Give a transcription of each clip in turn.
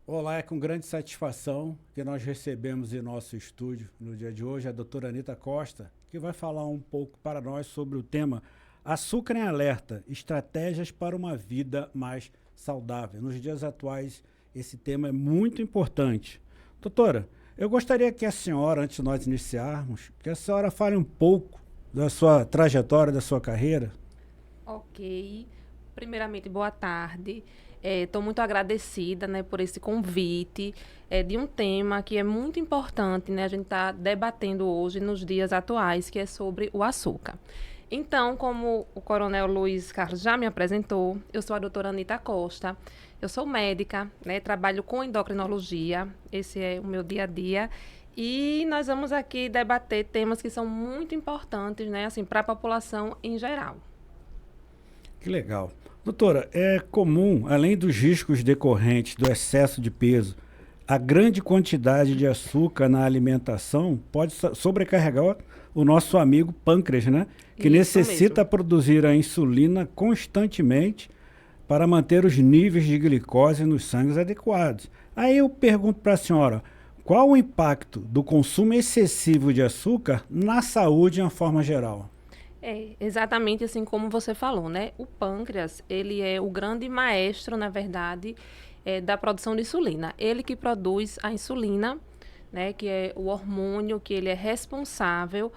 Olá, é com grande satisfação que nós recebemos em nosso estúdio no dia de hoje a doutora Anita Costa, que vai falar um pouco para nós sobre o tema Açúcar em Alerta, estratégias para uma vida mais saudável. Nos dias atuais, esse tema é muito importante. Doutora, eu gostaria que a senhora, antes de nós iniciarmos, que a senhora fale um pouco da sua trajetória, da sua carreira. Ok. Primeiramente, boa tarde. Estou muito agradecida, né, por esse convite de um tema que é muito importante, né, a gente está debatendo hoje nos dias atuais, que é sobre o açúcar. Então, como o Coronel Luiz Carlos já me apresentou, eu sou a doutora Anita Costa, eu sou médica, né, trabalho com endocrinologia, esse é o meu dia a dia, e nós vamos aqui debater temas que são muito importantes, né, assim, para a população em geral. Que legal. Doutora, é comum, além dos riscos decorrentes do excesso de peso, a grande quantidade de açúcar na alimentação pode sobrecarregar o nosso amigo pâncreas, né? Que Isso mesmo. necessita produzir a insulina constantemente para manter os níveis de glicose nos sangues adequados. Aí eu pergunto para a senhora, qual o impacto do consumo excessivo de açúcar na saúde de uma forma geral? É, exatamente assim como você falou, né? O pâncreas, ele é o grande maestro, na verdade, da produção de insulina. Ele que produz a insulina, né? Que é o hormônio que ele é responsável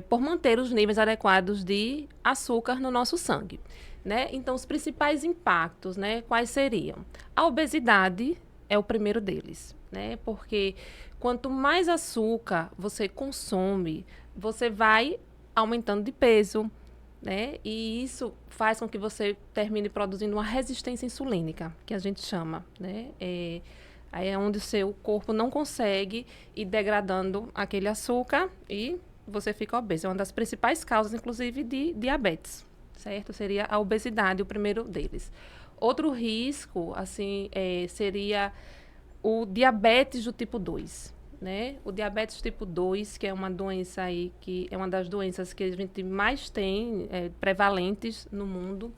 por manter os níveis adequados de açúcar no nosso sangue, né? Então, os principais impactos, né? Quais seriam? A obesidade é o primeiro deles, né? Porque quanto mais açúcar você consome, você vai aumentando de peso, né? E isso faz com que você termine produzindo uma resistência insulínica, que a gente chama, né? Aí é onde o seu corpo não consegue ir degradando aquele açúcar e você fica obeso. É uma das principais causas, inclusive, de diabetes, certo? Seria a obesidade, o primeiro deles. Outro risco, assim, seria o diabetes do tipo 2, né? O diabetes tipo 2, que é uma doença aí, que é uma das doenças que a gente mais tem prevalentes no mundo,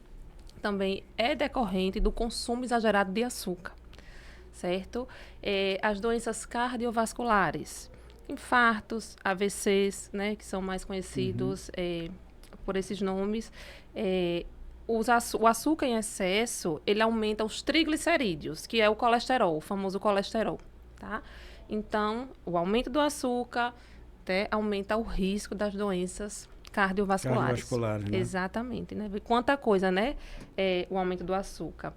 também é decorrente do consumo exagerado de açúcar, certo? As doenças cardiovasculares, infartos, AVCs, né, que são mais Uhum. conhecidos por esses nomes, o açúcar em excesso, ele aumenta os triglicerídeos, que é o colesterol, o famoso colesterol, tá? Então, o aumento do açúcar aumenta o risco das doenças cardiovasculares. Cardiovasculares, né? Exatamente, né? Quanta coisa, né? O aumento do açúcar.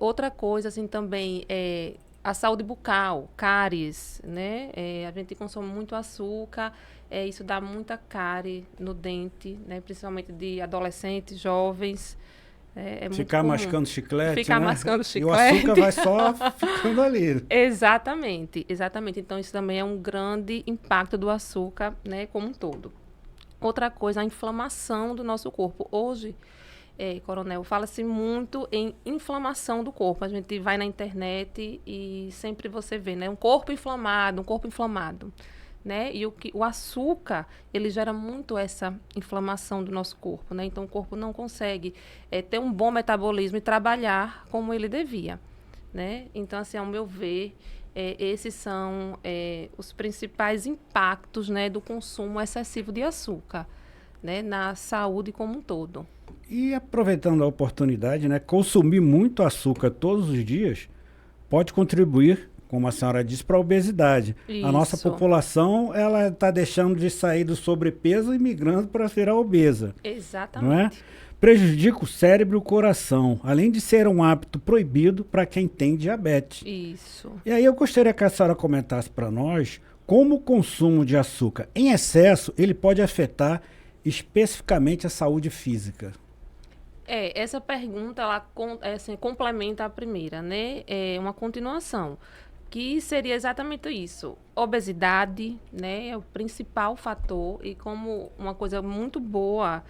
Outra coisa, assim, também é a saúde bucal, cáries, né? A gente consome muito açúcar, isso dá muita cárie no dente, né? Principalmente de adolescentes, jovens, é muito Ficar comum. mascando chiclete, Ficar né? mascando E o açúcar chiclete. vai só ficando ali. Exatamente, exatamente. Então, isso também é um grande impacto do açúcar, né, como um todo. Outra coisa, a inflamação do nosso corpo. Hoje, Coronel, fala-se muito em inflamação do corpo. A gente vai na internet e sempre você vê, né? Um corpo inflamado, né? E o açúcar, ele gera muito essa inflamação do nosso corpo, né? Então, o corpo não consegue ter um bom metabolismo e trabalhar como ele devia, né? Então, assim, ao meu ver, esses são os principais impactos, né, do consumo excessivo de açúcar, né, na saúde como um todo. E aproveitando a oportunidade, né? Consumir muito açúcar todos os dias pode contribuir, como a senhora disse, para a obesidade. A nossa Isso, população ela está deixando de sair do sobrepeso e migrando para virar obesa, não é? exatamente. Prejudica o cérebro e o coração, além de ser um hábito proibido para quem tem diabetes. Isso. E aí eu gostaria que a senhora comentasse para nós como o consumo de açúcar em excesso ele pode afetar especificamente a saúde física. Essa pergunta ela assim, complementa a primeira, né? É uma continuação, que seria exatamente isso. Obesidade, né, é o principal fator e como uma coisa muito boa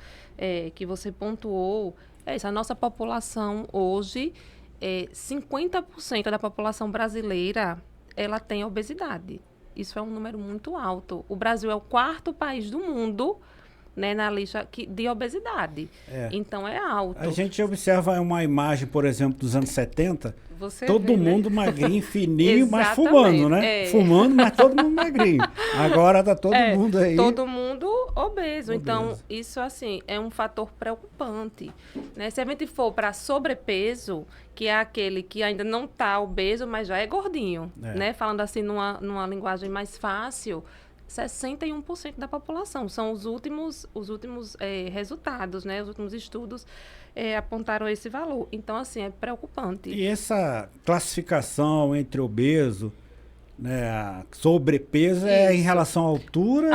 que você pontuou, é isso. A nossa população hoje, 50% da população brasileira, ela tem obesidade. Isso é um número muito alto. O Brasil é o quarto país do mundo né, na lista de obesidade. Então, é alto. A gente observa uma imagem, por exemplo, dos anos 70, todo vê, mundo né? magrinho, fininho, mas fumando, né? Fumando, mas todo mundo magrinho. Agora tá todo mundo aí. Todo mundo obeso. Então, isso, assim, é um fator preocupante, né? Se a gente for para sobrepeso, que é aquele que ainda não está obeso, mas já é gordinho, né? Falando assim numa linguagem mais fácil, 61% da população. São os últimos resultados, né? Os últimos estudos apontaram esse valor. Então, assim, é preocupante. E essa classificação entre obeso, né, a sobrepeso é em relação à altura,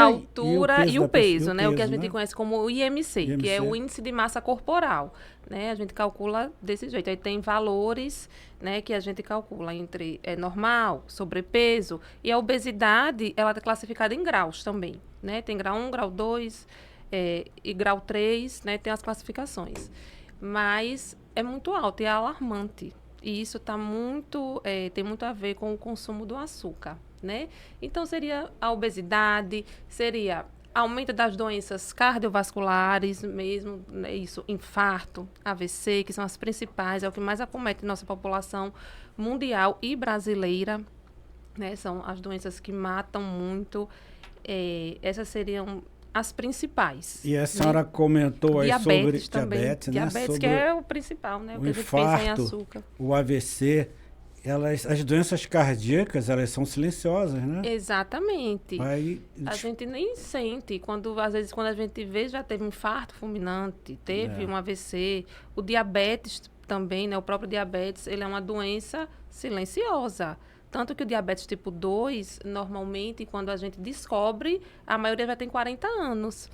e o peso, né? O que a gente conhece como o IMC, que é o índice de massa corporal, né? A gente calcula desse jeito. Aí tem valores, né, que a gente calcula entre normal, sobrepeso, e a obesidade, ela é classificada em graus também, né? Tem grau 1, grau 2 e grau 3, né? Tem as classificações. Mas é muito alto e é alarmante. E isso tem muito a ver com o consumo do açúcar, né? Então, seria a obesidade, seria aumento das doenças cardiovasculares mesmo, né? Isso, infarto, AVC, que são as principais, é o que mais acomete nossa população mundial e brasileira, né? São as doenças que matam muito. Essas seriam as principais. E a senhora comentou aí sobre também. Diabetes, né? Diabetes, sobre que é o principal, né? O que a gente infarto, pensa em açúcar. O AVC, as doenças cardíacas, elas são silenciosas, né? Exatamente. A gente nem sente. Às vezes, quando a gente vê, já teve um infarto fulminante, teve um AVC. O diabetes também, né? O próprio diabetes, ele é uma doença silenciosa. Tanto que o diabetes tipo 2, normalmente, quando a gente descobre, a maioria já tem 40 anos.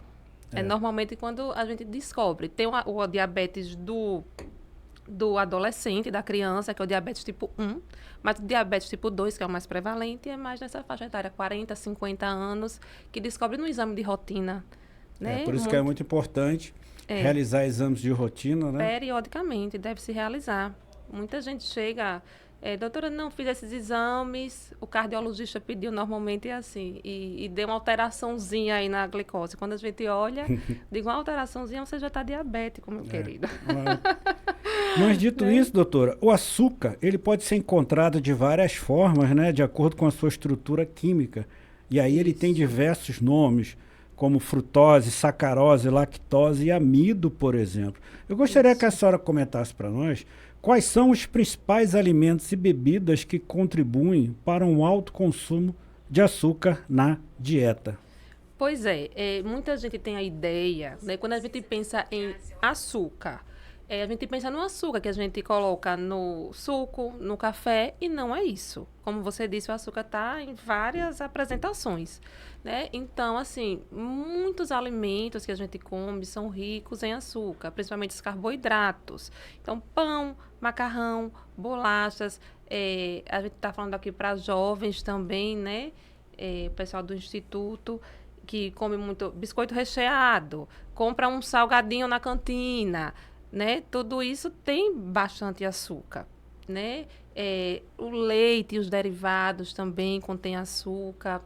Normalmente, quando a gente descobre. Tem o diabetes do adolescente, da criança, que é o diabetes tipo 1. Mas o diabetes tipo 2, que é o mais prevalente, é mais nessa faixa etária, 40, 50 anos, que descobre no exame de rotina. Né? Por isso que é muito importante realizar exames de rotina, né? Periodicamente, deve se realizar. Muita gente chega... doutora, não fiz esses exames, o cardiologista pediu normalmente assim, e deu uma alteraçãozinha aí na glicose. Quando a gente olha, digo, uma alteraçãozinha, você já está diabético, meu querido. Mas dito isso, doutora, o açúcar, ele pode ser encontrado de várias formas, né, de acordo com a sua estrutura química. E aí ele tem diversos nomes, como frutose, sacarose, lactose e amido, por exemplo. Eu gostaria que a senhora comentasse para nós quais são os principais alimentos e bebidas que contribuem para um alto consumo de açúcar na dieta. Pois muita gente tem a ideia, né, quando a gente pensa em açúcar, a gente pensa no açúcar que a gente coloca no suco, no café, e não é isso. Como você disse, o açúcar está em várias apresentações, né? Então, assim, muitos alimentos que a gente come são ricos em açúcar, principalmente os carboidratos. Então, pão, macarrão, bolachas. A gente está falando aqui para jovens também, né? O pessoal do Instituto, que come muito biscoito recheado, compra um salgadinho na cantina, né? Tudo isso tem bastante açúcar, né? O leite e os derivados também contêm açúcar,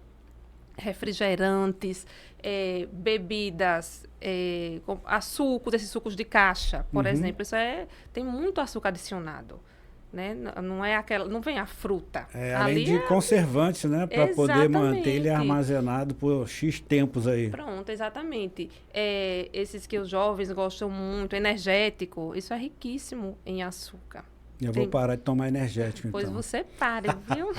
refrigerantes, bebidas, sucos, esses sucos de caixa, por exemplo, isso tem muito açúcar adicionado. Né? Não vem a fruta. Além de conservantes, né? Para poder manter ele armazenado por X tempos aí. Pronto, exatamente. Esses que os jovens gostam muito, energético, isso é riquíssimo em açúcar. Eu vou parar de tomar energético, pois então. Pois você pare, viu?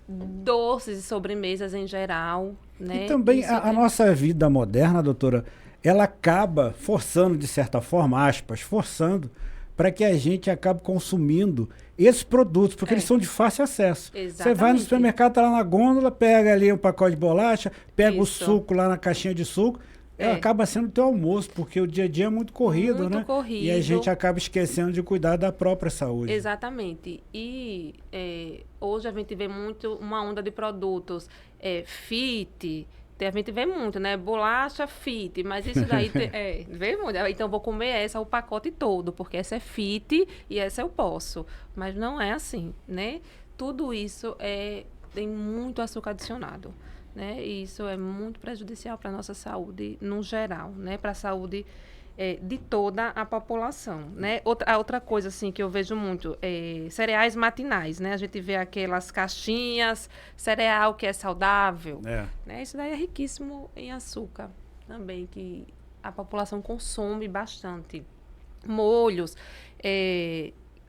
Doces e sobremesas em geral, né? E também a nossa vida moderna, doutora, ela acaba forçando, de certa forma, aspas, forçando para que a gente acabe consumindo esses produtos, porque eles são de fácil acesso. Exatamente. Você vai no supermercado, tá lá na gôndola, pega ali um pacote de bolacha, pega o suco lá na caixinha de suco, acaba sendo o teu almoço, porque o dia a dia é muito corrido, muito né? Corrido. E a gente acaba esquecendo de cuidar da própria saúde. Exatamente. E hoje a gente vê muito uma onda de produtos fit. A gente vê muito, né? Bolacha fit, mas isso daí vê muito. Então, vou comer o pacote todo, porque essa é fit e essa eu posso. Mas não é assim, né? Tudo isso tem muito açúcar adicionado, né? E isso é muito prejudicial para a nossa saúde no geral, né? Para a saúde de toda a população, né? A outra coisa, assim, que eu vejo muito é cereais matinais, né? A gente vê aquelas caixinhas, cereal que é saudável, né? Isso daí é riquíssimo em açúcar também, que a população consome bastante. Molhos,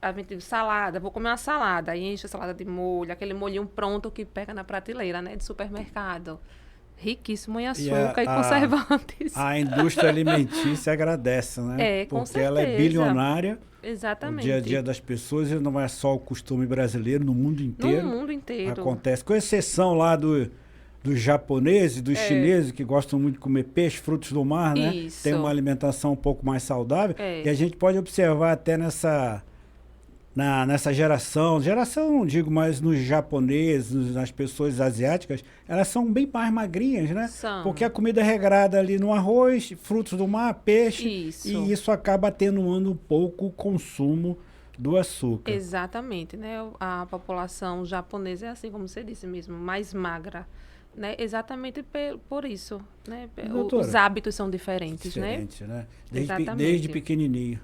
a gente, salada, vou comer uma salada, aí enche a salada de molho, aquele molhinho pronto que pega na prateleira, né? De supermercado. Riquíssimo em açúcar e conservantes. A indústria alimentícia agradece, né? Com porque certeza. ela é bilionária. Exatamente. No dia a dia das pessoas, e não é só o costume brasileiro, no mundo inteiro. No mundo inteiro. Acontece. Com exceção lá dos japoneses, dos chineses, que gostam muito de comer peixe, frutos do mar, né? Isso. Tem uma alimentação um pouco mais saudável. E a gente pode observar até nessa geração não digo, mas nos japoneses, nas pessoas asiáticas, elas são bem mais magrinhas, né? São. Porque a comida é regrada ali no arroz, frutos do mar, peixe, e isso acaba atenuando um pouco o consumo do açúcar. Exatamente, né? A população japonesa é assim, como você disse mesmo, mais magra, né? Exatamente por isso, né? Doutora, os hábitos são diferentes, né? Desde pequenininho.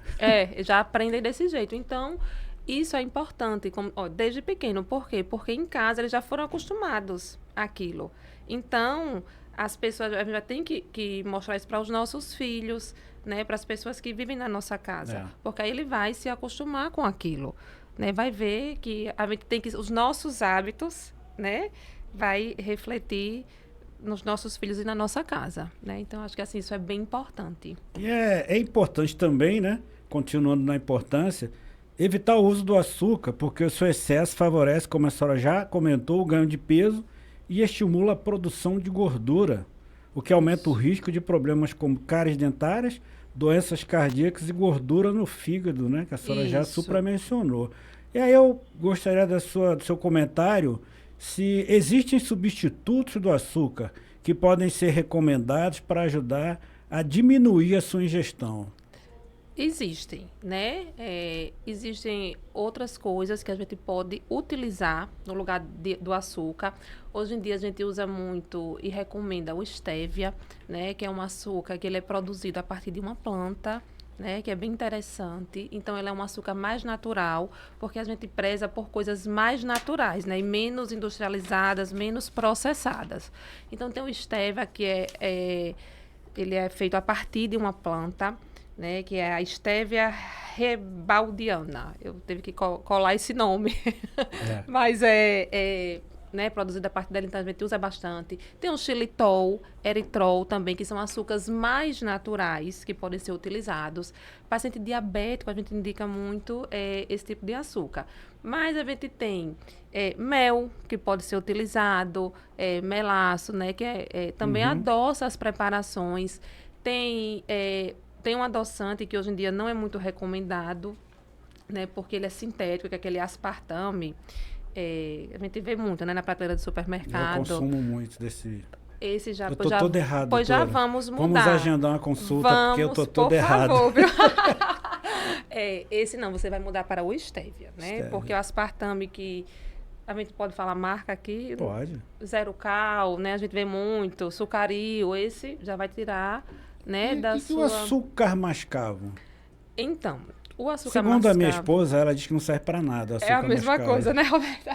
Já aprendem desse jeito. Então, isso é importante, desde pequeno. Por quê? Porque em casa eles já foram acostumados àquilo. Então, as pessoas, a gente já tem que mostrar isso para os nossos filhos, né? Para as pessoas que vivem na nossa casa. Porque aí ele vai se acostumar com aquilo, né? Vai ver que a gente tem que... Os nossos hábitos, né? Vai refletir nos nossos filhos e na nossa casa, né? Então, acho que assim, isso é bem importante. E é importante também, né? Continuando na importância, evitar o uso do açúcar, porque o seu excesso favorece, como a senhora já comentou, o ganho de peso e estimula a produção de gordura, o que aumenta o risco de problemas como cáries dentárias, doenças cardíacas e gordura no fígado, né? Que a senhora já supramencionou. E aí eu gostaria do seu comentário se existem substitutos do açúcar que podem ser recomendados para ajudar a diminuir a sua ingestão. Existem, né? Existem outras coisas que a gente pode utilizar no lugar do açúcar. Hoje em dia a gente usa muito e recomenda o stevia, né? Que é um açúcar que ele é produzido a partir de uma planta, né? Que é bem interessante. Então, ele é um açúcar mais natural, porque a gente preza por coisas mais naturais, né? E menos industrializadas, menos processadas. Então, tem o stevia, que ele é feito a partir de uma planta, né, que é a Stevia rebaldiana. Eu tive que colar esse nome. Mas né, produzida a partir dela, então a gente usa bastante. Tem o xilitol, eritrol também, que são açúcares mais naturais que podem ser utilizados. Paciente diabético, a gente indica muito esse tipo de açúcar. Mas a gente tem mel, que pode ser utilizado, melaço, né, que também adoça as preparações. Tem um adoçante que hoje em dia não é muito recomendado, né, porque ele é sintético, que é aquele aspartame. A gente vê muito, né, na prateleira do supermercado. Eu consumo muito desse... Esse já... Eu tô todo errado, Pois doutora. já vamos mudar. Vamos agendar uma consulta, porque eu tô todo errado. Por favor, viu? Esse não, você vai mudar para o stevia, né? Stevia. Porque o aspartame que... A gente pode falar marca aqui? Pode. Zero cal, né? A gente vê muito. Sucario, esse já vai tirar... Né, E o açúcar mascavo? Então, o açúcar Segundo mascavo... a minha esposa, ela diz que não serve para nada. É a mesma coisa, né, Roberta?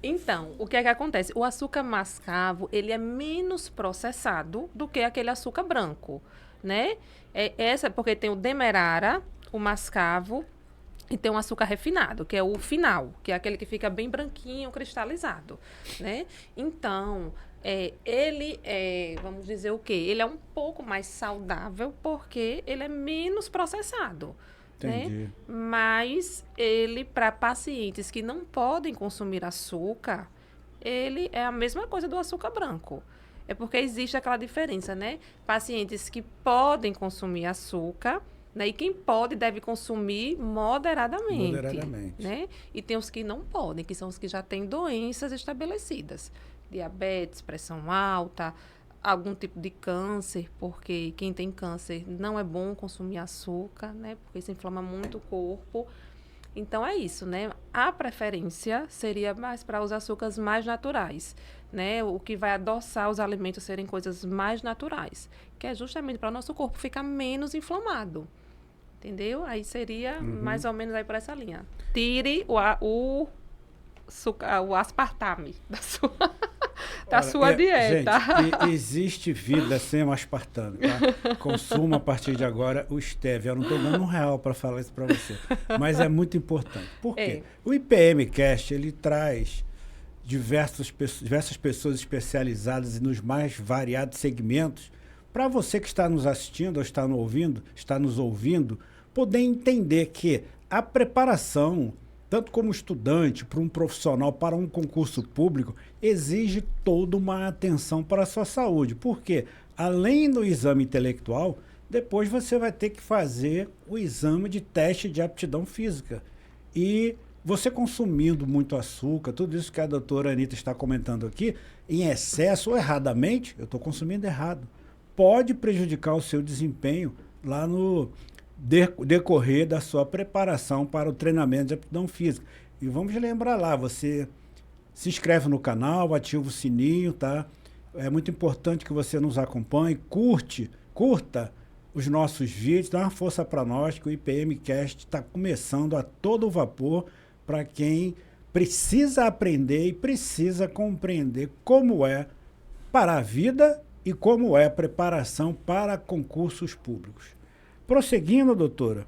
Então, o que é que acontece? O açúcar mascavo, ele é menos processado do que aquele açúcar branco, né? Porque tem o demerara, o mascavo, e tem um açúcar refinado, que é o final, que é aquele que fica bem branquinho, cristalizado, né? Então... ele vamos dizer o quê? Ele é um pouco mais saudável porque ele é menos processado. Entendi. Né? Mas ele, para pacientes que não podem consumir açúcar, ele é a mesma coisa do açúcar branco. É porque existe aquela diferença, né? Pacientes que podem consumir açúcar, né? E quem pode deve consumir moderadamente. Né? E tem os que não podem, que são os que já têm doenças estabelecidas. Diabetes, pressão alta, algum tipo de câncer, porque quem tem câncer não é bom consumir açúcar, né? Porque isso inflama muito o corpo. Então, é isso, né? A preferência seria mais para os açúcares mais naturais, né? O que vai adoçar os alimentos serem coisas mais naturais, que é justamente para o nosso corpo ficar menos inflamado, entendeu? Aí seria mais ou menos aí por essa linha. Tire o aspartame da sua dieta. Gente, existe vida sem o aspartame, tá? Consuma a partir de agora o stevia. Eu não estou dando R$ 1 para falar isso para você, mas é muito importante. Por quê? O IPM Cast, ele traz diversas pessoas especializadas nos mais variados segmentos para você que está nos assistindo ou está nos ouvindo, poder entender que a preparação, tanto como estudante, para um profissional, para um concurso público, exige toda uma atenção para a sua saúde. Porque, além do exame intelectual, depois você vai ter que fazer o exame de teste de aptidão física. E você consumindo muito açúcar, tudo isso que a doutora Anita está comentando aqui, em excesso ou erradamente, eu estou consumindo errado, pode prejudicar o seu desempenho lá no decorrer da sua preparação para o treinamento de aptidão física. E vamos lembrar lá, você se inscreve no canal, ativa o sininho, tá? É muito importante que você nos acompanhe, curta os nossos vídeos, dá uma força para nós, que o IPM Cast está começando a todo vapor para quem precisa aprender e precisa compreender como é para a vida e como é a preparação para concursos públicos. Prosseguindo, doutora,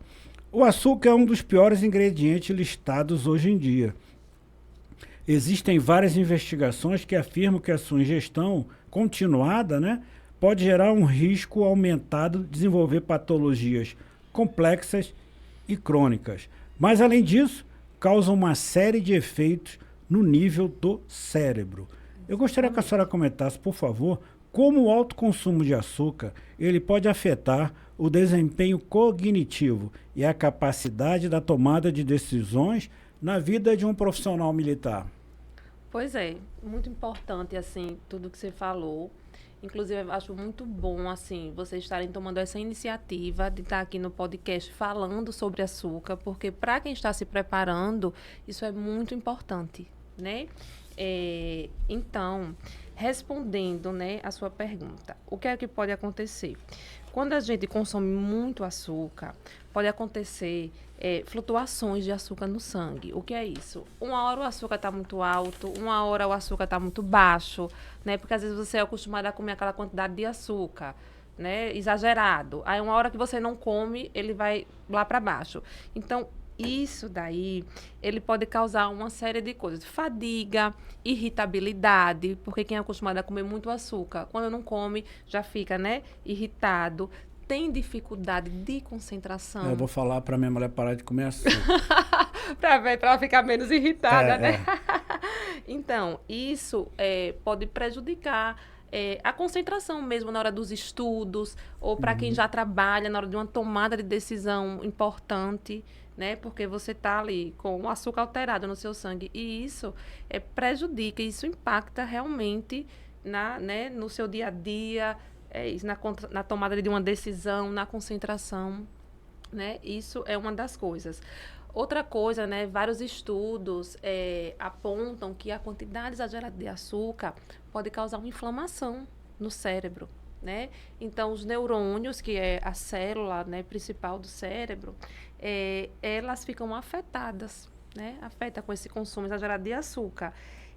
o açúcar é um dos piores ingredientes listados hoje em dia. Existem várias investigações que afirmam que a sua ingestão continuada, né, pode gerar um risco aumentado de desenvolver patologias complexas e crônicas. Mas, além disso, causa uma série de efeitos no nível do cérebro. Eu gostaria que a senhora comentasse, por favor, como o alto consumo de açúcar ele pode afetar o desempenho cognitivo e a capacidade da tomada de decisões na vida de um profissional militar. Pois é, muito importante, assim, tudo que você falou. Inclusive, eu acho muito bom, assim, vocês estarem tomando essa iniciativa de estar aqui no podcast falando sobre açúcar, porque para quem está se preparando, isso é muito importante, né? Então, respondendo, né, a sua pergunta, o que é que pode acontecer? Quando a gente consome muito açúcar, pode acontecer flutuações de açúcar no sangue. O que é isso? Uma hora o açúcar está muito alto, uma hora o açúcar está muito baixo, né? Porque às vezes você é acostumado a comer aquela quantidade de açúcar, né? Exagerado. Aí uma hora que você não come, ele vai lá para baixo. Então, isso daí, ele pode causar uma série de coisas. Fadiga, irritabilidade, porque quem é acostumado a comer muito açúcar, quando não come, já fica, né, irritado. Tem dificuldade de concentração. Eu vou falar para minha mulher parar de comer açúcar. Para ela ficar menos irritada, né? Então, isso pode prejudicar a concentração mesmo na hora dos estudos, ou para quem já trabalha, na hora de uma tomada de decisão importante, né? Porque você está ali com o açúcar alterado no seu sangue. E isso prejudica, isso impacta realmente né, no seu dia a dia, isso na tomada de uma decisão, na concentração, né? Isso é uma das coisas. Outra coisa, né, vários estudos apontam que a quantidade exagerada de açúcar pode causar uma inflamação no cérebro, né? Então, os neurônios, que é a célula, né, principal do cérebro, elas ficam afetadas, né? Afeta com esse consumo exagerado de açúcar.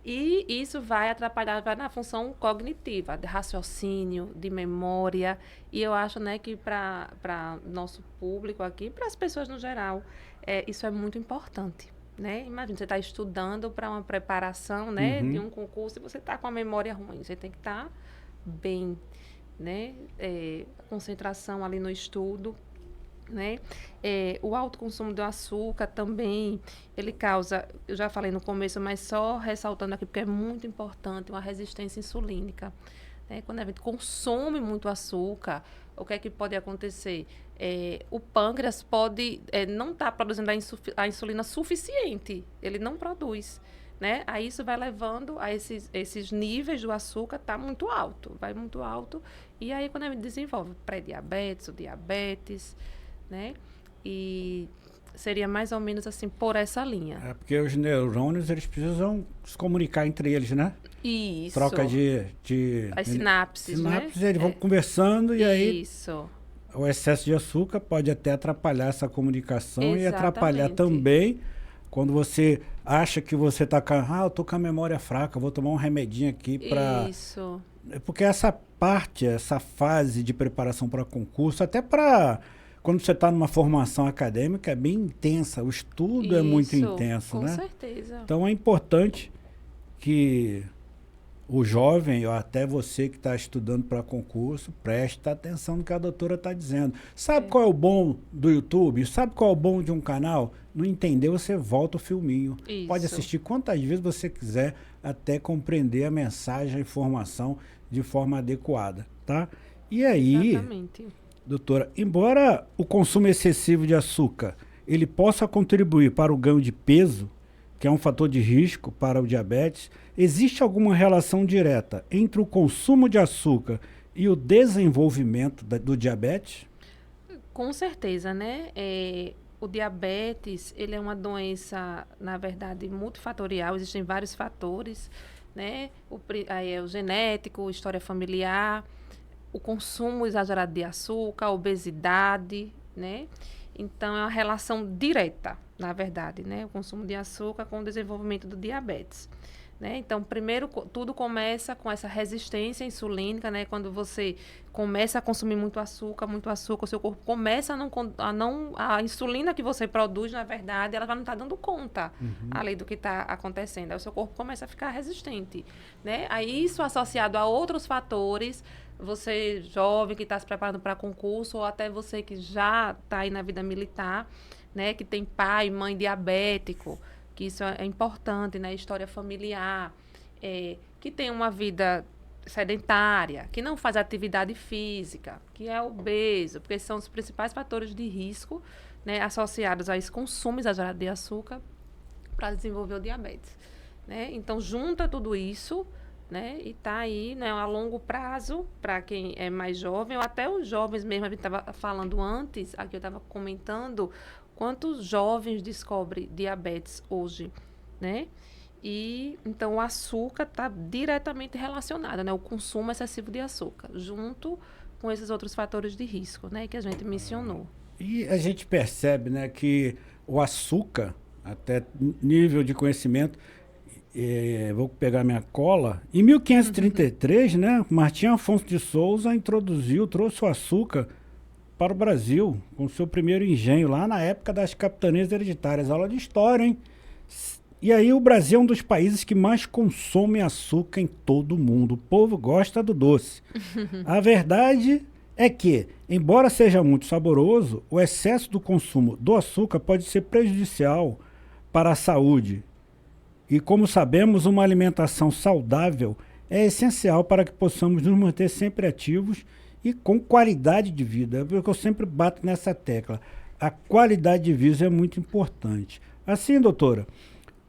E isso vai atrapalhar na função cognitiva, de raciocínio, de memória. E eu acho, né, que para nosso público aqui, para as pessoas no geral, isso é muito importante, né? Imagina, você está estudando para uma preparação, né, de um concurso e você está com a memória ruim. Você tem que estar bem, né? Concentração ali no estudo, né? O alto consumo do açúcar também, ele causa, eu já falei no começo, mas só ressaltando aqui, porque é muito importante, uma resistência insulínica, né? Quando a gente consome muito açúcar, o que é que pode acontecer? O pâncreas pode não estar produzindo a insulina suficiente, ele não produz, né? Aí isso vai levando a esses níveis do açúcar, tá muito alto, vai muito alto, e aí quando a gente desenvolve pré-diabetes, o diabetes, né? E seria mais ou menos assim, por essa linha. É porque os neurônios, eles precisam se comunicar entre eles, né? Isso. Troca de As sinapses, sinapses, né? eles vão conversando e aí Isso. o excesso de açúcar pode até atrapalhar essa comunicação e atrapalhar Exatamente. também quando você acha que você está eu tô com a memória fraca, vou tomar um remedinho aqui para... Isso. Porque essa parte, essa fase de preparação para concurso, até para quando você está numa formação acadêmica, é bem intensa, o estudo é muito Isso, intenso, com né? certeza. Então é importante que o jovem, ou até você que está estudando para concurso, preste atenção no que a doutora está dizendo. Sabe qual é o bom do YouTube? Sabe qual é o bom de um canal? Não entendeu, você volta o filminho. Isso. Pode assistir quantas vezes você quiser até compreender a mensagem, a informação de forma adequada, tá? E aí, Exatamente. doutora, embora o consumo excessivo de açúcar ele possa contribuir para o ganho de peso, que é um fator de risco para o diabetes, existe alguma relação direta entre o consumo de açúcar e o desenvolvimento do diabetes? Com certeza, né? O diabetes, ele é uma doença, na verdade, multifatorial, existem vários fatores, né? Aí é o genético, história familiar, o consumo exagerado de açúcar, a obesidade, né? Então, é uma relação direta, na verdade, né? O consumo de açúcar com o desenvolvimento do diabetes. Né? Então, primeiro, tudo começa com essa resistência insulínica, né? Quando você começa a consumir muito açúcar, o seu corpo começa a insulina que você produz, na verdade, ela vai não estar dando conta além do que está acontecendo. Aí o seu corpo começa a ficar resistente, né? Aí isso associado a outros fatores, você jovem que está se preparando para concurso, ou até você que já está aí na vida militar, né? Que tem pai, mãe diabético, que isso é importante, né? História familiar, que tem uma vida sedentária, que não faz atividade física, que é obeso, porque são os principais fatores de risco, né? Associados a esse consumo exagerado de açúcar para desenvolver o diabetes, né? Então, junta tudo isso, né? E tá aí, né? A longo prazo, para quem é mais jovem, ou até os jovens mesmo, a gente estava falando antes, aqui eu estava comentando, quantos jovens descobrem diabetes hoje, né? E, então, o açúcar está diretamente relacionado, né? O consumo excessivo de açúcar, junto com esses outros fatores de risco, né? Que a gente mencionou. E a gente percebe, né, que o açúcar, até nível de conhecimento, vou pegar minha cola, em 1533, né, Martim Afonso de Souza trouxe o açúcar para o Brasil, com seu primeiro engenho, lá na época das capitanias hereditárias. Aula de história, hein? E aí o Brasil é um dos países que mais consome açúcar em todo o mundo. O povo gosta do doce. A verdade é que, embora seja muito saboroso, o excesso do consumo do açúcar pode ser prejudicial para a saúde. E como sabemos, uma alimentação saudável é essencial para que possamos nos manter sempre ativos e com qualidade de vida. Porque eu sempre bato nessa tecla. A qualidade de vida é muito importante. Assim, doutora,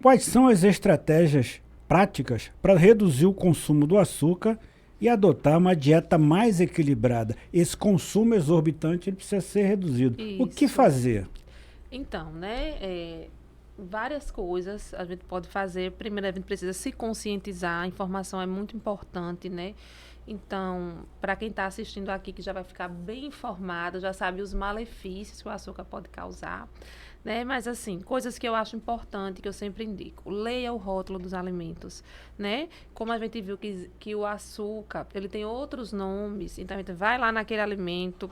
quais são as estratégias práticas para reduzir o consumo do açúcar e adotar uma dieta mais equilibrada? Esse consumo exorbitante ele precisa ser reduzido. Isso. O que fazer? Então, né, várias coisas a gente pode fazer. Primeiro, a gente precisa se conscientizar, a informação é muito importante, né? Então, para quem está assistindo aqui, que já vai ficar bem informado, já sabe os malefícios que o açúcar pode causar, né? Mas, assim, coisas que eu acho importante, que eu sempre indico. Leia o rótulo dos alimentos, né? Como a gente viu que o açúcar, ele tem outros nomes, então a gente vai lá naquele alimento,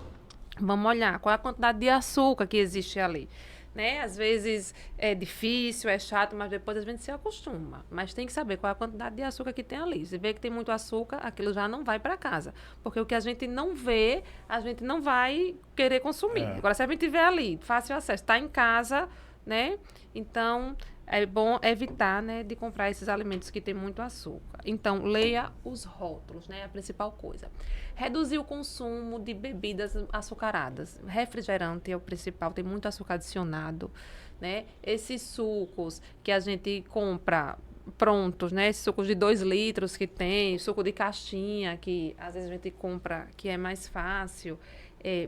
vamos olhar qual é a quantidade de açúcar que existe ali. Né? Às vezes é difícil, é chato, mas depois a gente se acostuma. Mas tem que saber qual é a quantidade de açúcar que tem ali. Se vê que tem muito açúcar, aquilo já não vai para casa. Porque o que a gente não vê, a gente não vai querer consumir. Agora, se a gente vê ali, fácil acesso, está em casa, né? Então, é bom evitar, né, de comprar esses alimentos que têm muito açúcar. Então, leia os rótulos, né? A principal coisa. Reduzir o consumo de bebidas açucaradas. Refrigerante é o principal, tem muito açúcar adicionado, né? Esses sucos que a gente compra prontos, né? Esses sucos de 2 litros que tem, suco de caixinha, que às vezes a gente compra, que é mais fácil.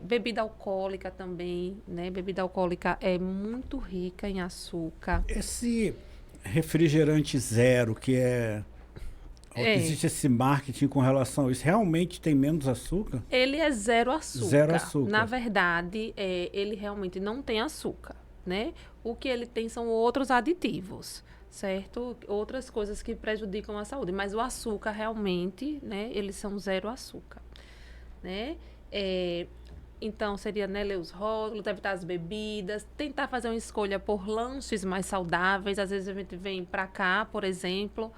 Bebida alcoólica também, né? Bebida alcoólica é muito rica em açúcar. Esse refrigerante zero, que existe esse marketing com relação a isso, realmente tem menos açúcar? Ele é zero açúcar. Zero açúcar. Na verdade, ele realmente não tem açúcar, né? O que ele tem são outros aditivos, certo? Outras coisas que prejudicam a saúde. Mas o açúcar realmente, né? Eles são zero açúcar, né? Então, seria, né, ler os rótulos, evitar as bebidas, tentar fazer uma escolha por lanches mais saudáveis. Às vezes a gente vem para cá, por exemplo,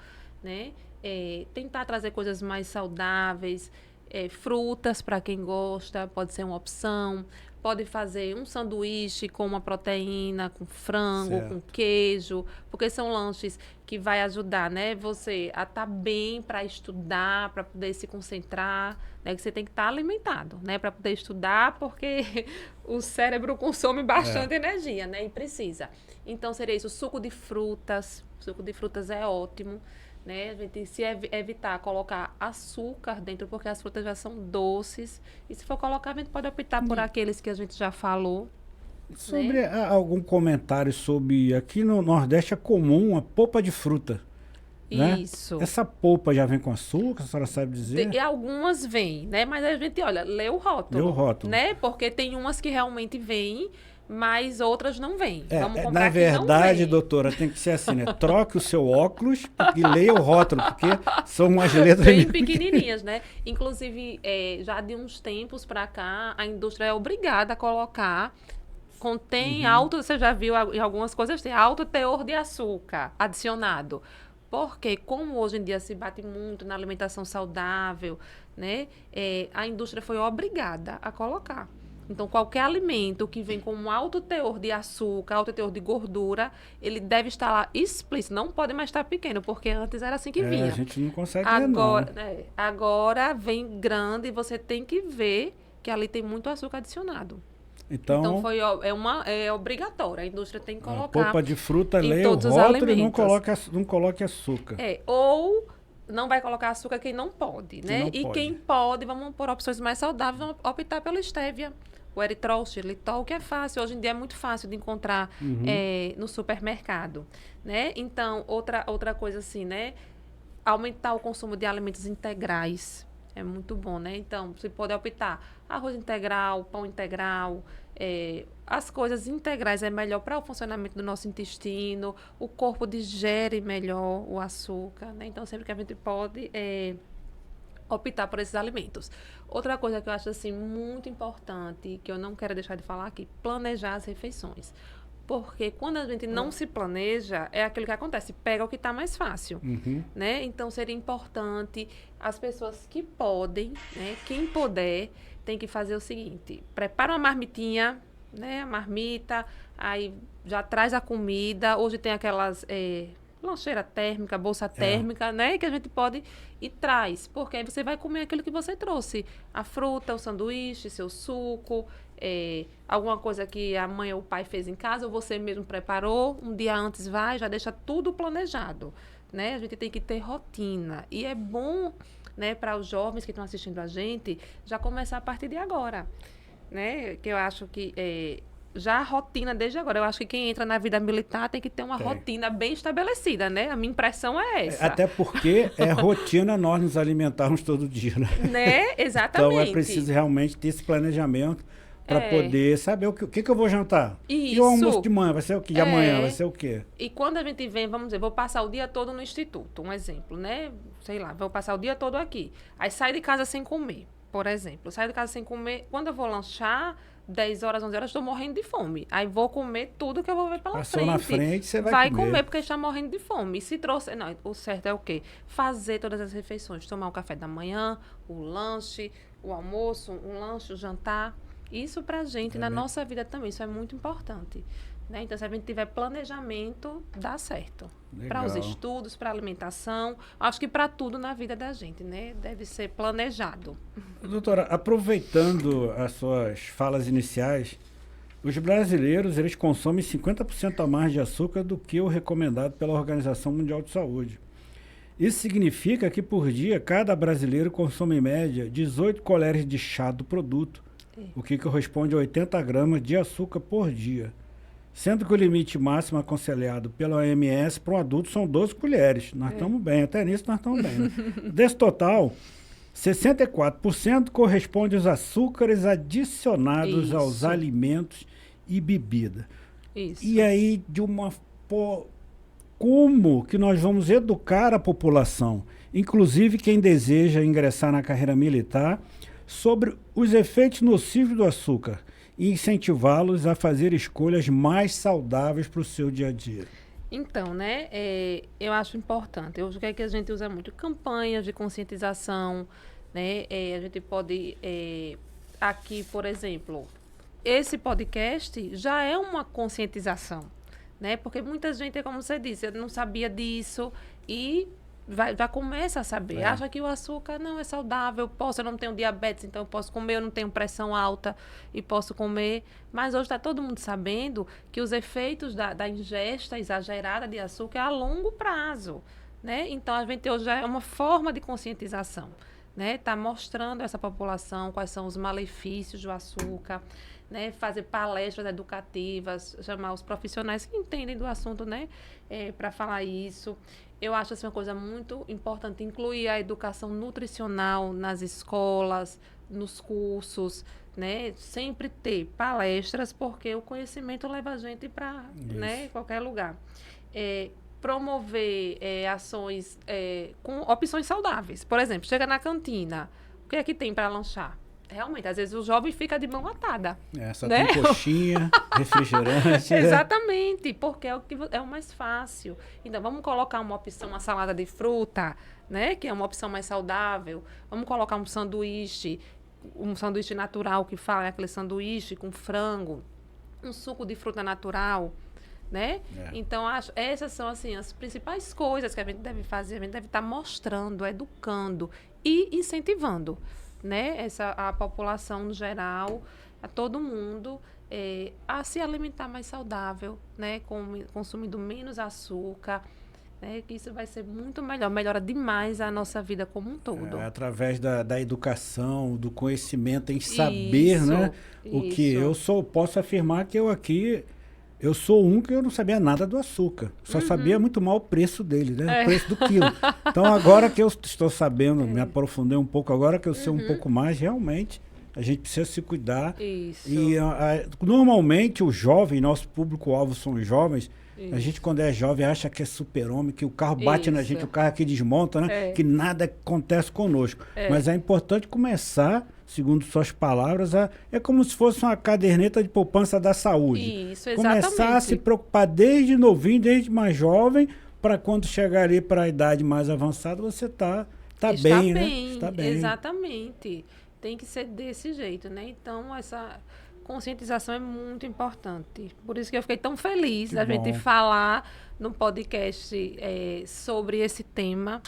né? Tentar trazer coisas mais saudáveis, frutas para quem gosta, pode ser uma opção. Pode fazer um sanduíche com uma proteína, com frango, certo, com queijo, porque são lanches que vai ajudar, né, você a estar bem para estudar, para poder se concentrar, né, que você tem que estar alimentado, né, para poder estudar, porque o cérebro consome bastante energia, né, e precisa. Então, seria isso, suco de frutas é ótimo, né? A gente se evitar colocar açúcar dentro, porque as frutas já são doces. E se for colocar, a gente pode optar por aqueles que a gente já falou. Sobre algum comentário sobre... Aqui no Nordeste é comum a polpa de fruta. Né? Isso. Essa polpa já vem com açúcar, a senhora sabe dizer? E algumas vêm, né? Mas a gente, olha, lê o rótulo. Lê o rótulo. Né? Porque tem umas que realmente vêm, mas outras não vêm. Vamos comprar na verdade, que não vem. doutora, tem que ser assim, né? Troque o seu óculos e leia o rótulo, porque são umas letras bem pequenininhas, né? Inclusive, já de uns tempos para cá, a indústria é obrigada a colocar, contém alto, você já viu em algumas coisas, tem alto teor de açúcar adicionado. Porque, como hoje em dia se bate muito na alimentação saudável, né? A indústria foi obrigada a colocar. Então, qualquer alimento que vem com um alto teor de açúcar, alto teor de gordura, ele deve estar lá explícito. Não pode mais estar pequeno, porque antes era assim que vinha. A gente não consegue agora, ver, não. Agora vem grande e você tem que ver que ali tem muito açúcar adicionado. Então é obrigatório. A indústria tem que colocar. A polpa de fruta, leia o rótulo e não coloque açúcar. Ou não vai colocar açúcar quem não pode, né? Quem pode, vamos por opções mais saudáveis, vamos optar pela estévia. O eritrol, xilitol, que é fácil. Hoje em dia é muito fácil de encontrar no supermercado, né? Então, outra coisa assim, né? Aumentar o consumo de alimentos integrais. É muito bom, né? Então, você pode optar arroz integral, pão integral, as coisas integrais é melhor para o funcionamento do nosso intestino, o corpo digere melhor o açúcar, né? Então, sempre que a gente pode optar por esses alimentos. Outra coisa que eu acho assim muito importante, que eu não quero deixar de falar aqui, planejar as refeições. Porque quando a gente não se planeja, é aquilo que acontece, pega o que está mais fácil, né? Então, seria importante as pessoas que podem, né? Quem puder, tem que fazer o seguinte, prepara uma marmitinha, né? A marmita, aí já traz a comida, hoje tem aquelas lancheira térmica, bolsa térmica, né? Que a gente pode e traz, porque aí você vai comer aquilo que você trouxe, a fruta, o sanduíche, seu suco, alguma coisa que a mãe ou o pai fez em casa, ou você mesmo preparou, um dia antes já deixa tudo planejado, né? A gente tem que ter rotina. E é bom, né, para os jovens que estão assistindo a gente, já começar a partir de agora, né? Que eu acho que já a rotina desde agora. Eu acho que quem entra na vida militar tem que ter uma rotina bem estabelecida, né? A minha impressão é essa. Até porque é rotina nós nos alimentarmos todo dia, né? Exatamente. Então é preciso realmente ter esse planejamento para poder saber o que eu vou jantar. Isso. E o almoço de manhã vai ser o quê? De amanhã vai ser o quê? E quando a gente vem, vamos dizer, vou passar o dia todo no instituto, um exemplo, né? Sei lá, vou passar o dia todo aqui. Aí sai de casa sem comer, por exemplo. Saio de casa sem comer. Quando eu vou lanchar, 10 horas, 11 horas, estou morrendo de fome. Aí vou comer tudo que eu vou ver pela frente. Passou na frente, você vai comer. Vai comer porque está morrendo de fome. E se trouxe... Não, o certo é o quê? Fazer todas as refeições. Tomar o café da manhã, o lanche, o almoço, um lanche, o jantar. Isso pra gente, na nossa vida também, isso é muito importante. Né? Então, se a gente tiver planejamento, dá certo. Para os estudos, para a alimentação, acho que para tudo na vida da gente, né? Deve ser planejado. Doutora, aproveitando as suas falas iniciais, os brasileiros, eles consomem 50% a mais de açúcar do que o recomendado pela Organização Mundial de Saúde. Isso significa que, por dia, cada brasileiro consome, em média, 18 colheres de chá do produto, o que corresponde a 80 gramas de açúcar por dia. Sendo que o limite máximo aconselhado pela OMS para um adulto são 12 colheres. Nós estamos bem, até nisso nós estamos bem. Né? Desse total, 64% corresponde aos açúcares adicionados aos alimentos e bebida. Isso. E aí, como que nós vamos educar a população, inclusive quem deseja ingressar na carreira militar, sobre os efeitos nocivos do açúcar e incentivá-los a fazer escolhas mais saudáveis para o seu dia a dia? Então, né, eu acho importante. Hoje o que é que a gente usa muito? Campanhas de conscientização, né? A gente pode, aqui, por exemplo, esse podcast já é uma conscientização, né? Porque muita gente, como você disse, não sabia disso e já começa a saber. Acha que o açúcar não é saudável, eu não tenho diabetes, então eu posso comer, eu não tenho pressão alta e posso comer. Mas hoje está todo mundo sabendo que os efeitos da ingesta exagerada de açúcar é a longo prazo, né? Então, a gente hoje já é uma forma de conscientização, né? Tá mostrando a essa população quais são os malefícios do açúcar, né? Fazer palestras educativas, chamar os profissionais que entendem do assunto, né? Para falar isso. Eu acho assim, uma coisa muito importante, incluir a educação nutricional nas escolas, nos cursos, né? Sempre ter palestras, porque o conhecimento leva a gente para, né, qualquer lugar. Promover ações com opções saudáveis. Por exemplo, chega na cantina, o que é que tem para lanchar? Realmente, às vezes o jovem fica de mão atada. Só né? tem coxinha, refrigerante. Exatamente, porque é o mais fácil. Então, vamos colocar uma opção, uma salada de fruta, né? Que é uma opção mais saudável. Vamos colocar um sanduíche natural, que fala, aquele sanduíche com frango, um suco de fruta natural, né? Então, essas são, assim, as principais coisas que a gente deve fazer. A gente deve estar mostrando, educando e incentivando, né, a população no geral, a todo mundo, a se alimentar mais saudável, né, consumindo menos açúcar, né, que isso vai ser muito melhora demais a nossa vida como um todo. Através da educação, do conhecimento, em saber, né, o que eu posso afirmar que eu sou que eu não sabia nada do açúcar. Só sabia muito mal o preço dele, né? O preço do quilo. Então, agora que eu estou sabendo, me aprofundei um pouco, agora que eu sei um pouco mais, realmente, a gente precisa se cuidar. Isso. E normalmente o jovem, nosso público-alvo são os jovens, a gente quando é jovem acha que é super-homem, que o carro bate na gente, o carro aqui desmonta, né? Que nada acontece conosco. Mas é importante começar, segundo suas palavras, é como se fosse uma caderneta de poupança da saúde. Isso, exatamente. Começar a se preocupar desde novinho, desde mais jovem, para quando chegar ali para a idade mais avançada, você está bem, né? Está bem. Exatamente. Tem que ser desse jeito, né? Então, essa conscientização é muito importante. Por isso que eu fiquei tão feliz da gente falar no podcast sobre esse tema,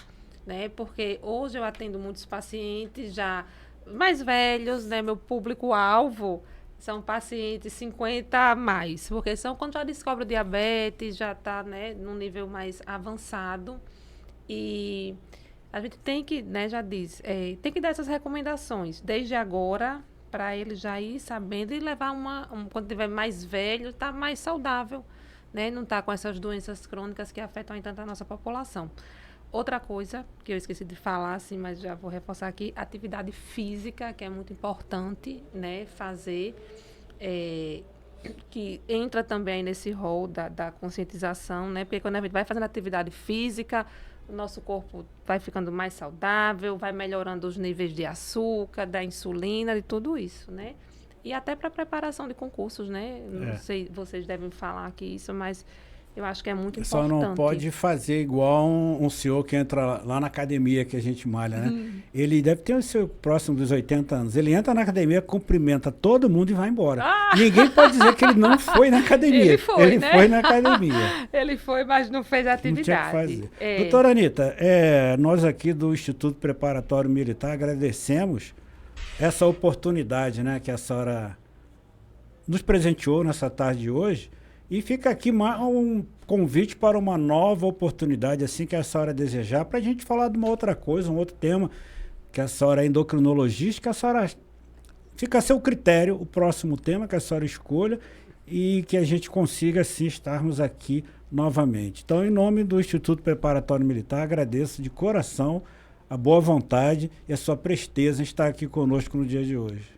né? Porque hoje eu atendo muitos pacientes já mais velhos, né? Meu público-alvo são pacientes 50 a mais, porque são quando já descobre o diabetes, já está, né, num nível mais avançado. E a gente tem que, né, já diz, tem que dar essas recomendações desde agora, para ele já ir sabendo e levar quando tiver mais velho, tá mais saudável, né? Não tá com essas doenças crônicas que afetam tanto a nossa população. Outra coisa que eu esqueci de falar, assim, mas já vou reforçar aqui, atividade física, que é muito importante, né, fazer, que entra também nesse rol da conscientização, né? Porque quando a gente vai fazendo atividade física, o nosso corpo vai ficando mais saudável, vai melhorando os níveis de açúcar, da insulina, de tudo isso, né? E até para preparação de concursos, né? Não sei, vocês devem falar aqui isso, mas eu acho que é muito importante. Só não pode fazer igual um senhor que entra lá na academia que a gente malha, né? Ele deve ter o seu próximo dos 80 anos. Ele entra na academia, cumprimenta todo mundo e vai embora. Ninguém pode dizer que ele não foi na academia. Ele foi na academia. Ele foi, mas não fez a atividade. Não tinha que fazer. Doutora Anita, nós aqui do Instituto Preparatório Militar agradecemos essa oportunidade, né, que a senhora nos presenteou nessa tarde de hoje. E fica aqui um convite para uma nova oportunidade, assim que a senhora desejar, para a gente falar de uma outra coisa, um outro tema, que a senhora é endocrinologista, que a senhora fica a seu critério o próximo tema, que a senhora escolha, e que a gente consiga, assim, estarmos aqui novamente. Então, em nome do Instituto Preparatório Militar, agradeço de coração a boa vontade e a sua presteza em estar aqui conosco no dia de hoje.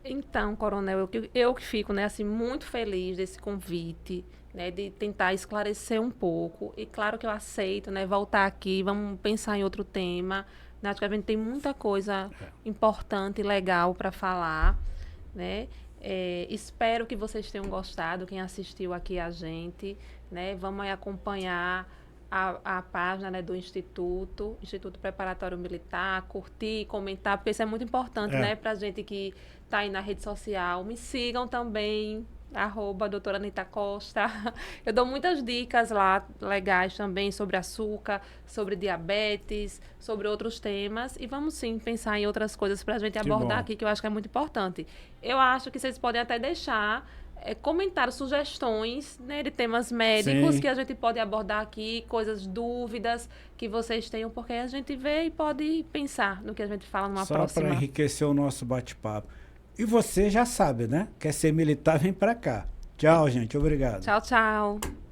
Então, Coronel, eu que fico, né, assim, muito feliz desse convite, né, de tentar esclarecer um pouco. E claro que eu aceito, né, voltar aqui, vamos pensar em outro tema. Né, acho que a gente tem muita coisa importante e legal para falar, né? Espero que vocês tenham gostado, quem assistiu aqui a gente, né? Vamos aí acompanhar a página, né, do Instituto Preparatório Militar, curtir, comentar, porque isso é muito importante, né, para a gente que está aí na rede social. Me sigam também, @doutora Anita Costa. Eu dou muitas dicas lá legais também sobre açúcar, sobre diabetes, sobre outros temas. E vamos sim pensar em outras coisas para a gente abordar aqui, que eu acho que é muito importante. Eu acho que vocês podem até deixar comentários, sugestões, né, de temas médicos que a gente pode abordar aqui, coisas, dúvidas que vocês tenham, porque a gente vê e pode pensar no que a gente fala numa próxima. Só para enriquecer o nosso bate-papo. E você já sabe, né? Quer ser militar, vem para cá. Tchau, gente. Obrigado. Tchau, tchau.